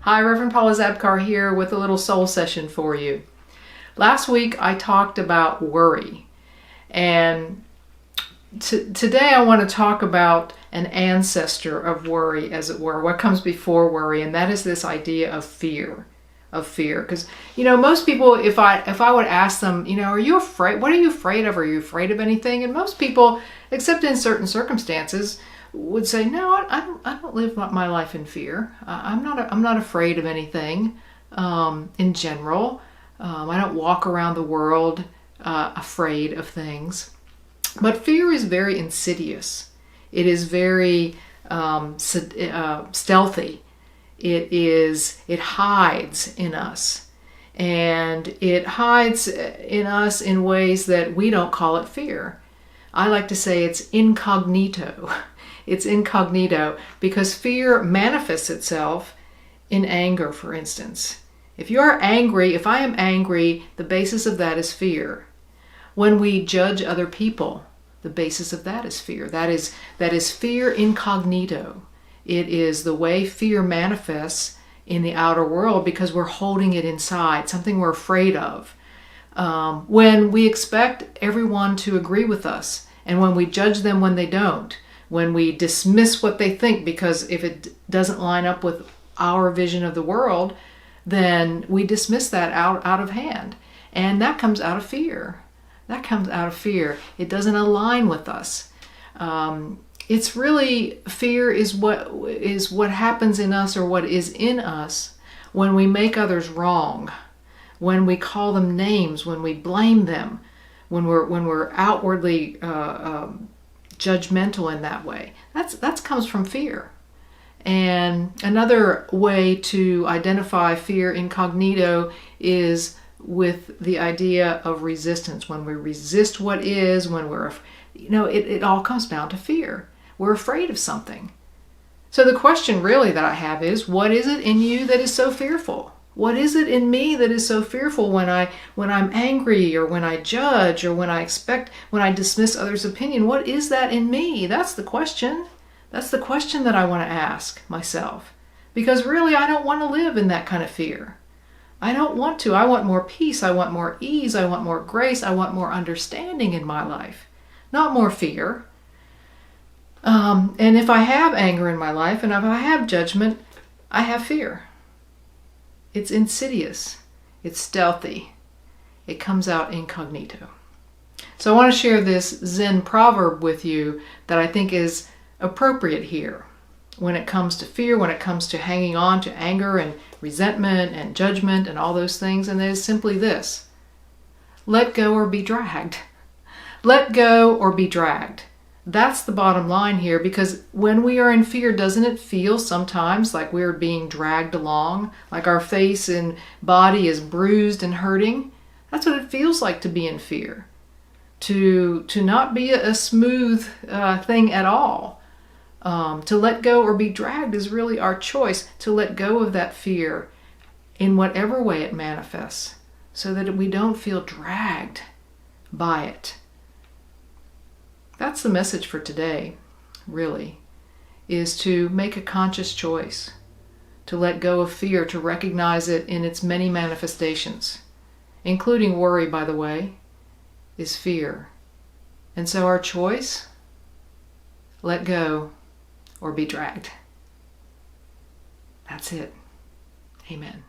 Hi, Reverend Paula Zabkar here with a little soul session for you. Last week I talked about worry, and today I want to talk about an ancestor of worry, as it were, what comes before worry, and that is this idea of fear. Because most people, if I would ask them, are you afraid? What are you afraid of? Are you afraid of anything? And most people, except in certain circumstances, would say, no, I don't live my life in fear. I'm not afraid of anything. In general, I don't walk around the world afraid of things. But fear is very insidious. It is very stealthy. It hides in us, and it hides in us in ways that we don't call it fear. I like to say it's incognito. It's incognito because fear manifests itself in anger, for instance. If I am angry, the basis of that is fear. When we judge other people, the basis of that is fear. That is fear incognito. It is the way fear manifests in the outer world because we're holding it inside, something we're afraid of. When we expect everyone to agree with us, and when we judge them when they don't, when we dismiss what they think because if it doesn't line up with our vision of the world, then we dismiss that out of hand. And that comes out of fear. That comes out of fear. It doesn't align with us. It's really, fear is what happens in us, or what is in us, when we make others wrong, when we call them names, when we blame them, when we're outwardly judgmental in that way. That comes from fear. And another way to identify fear incognito is with the idea of resistance. When we resist what is, when it all comes down to fear. We're afraid of something. So the question really that I have is, what is it in you that is so fearful? What is it in me that is so fearful when I'm angry, or when I judge, or when I dismiss others' opinion? What is that in me? That's the question. That's the question that I want to ask myself. Because really, I don't want to live in that kind of fear. I don't want to. I want more peace. I want more ease. I want more grace. I want more understanding in my life, not more fear. And if I have anger in my life, and if I have judgment, I have fear. It's insidious. It's stealthy. It comes out incognito. So I want to share this Zen proverb with you that I think is appropriate here when it comes to fear, when it comes to hanging on to anger and resentment and judgment and all those things. And it is simply this: let go or be dragged. Let go or be dragged. That's the bottom line here, because when we are in fear, doesn't it feel sometimes like we're being dragged along, like our face and body is bruised and hurting? That's what it feels like to be in fear, to not be a smooth thing at all. To let go or be dragged is really our choice, to let go of that fear in whatever way it manifests, so that we don't feel dragged by it. That's the message for today, really, is to make a conscious choice, to let go of fear, to recognize it in its many manifestations, including worry, by the way, is fear. And so our choice: let go or be dragged. That's it. Amen.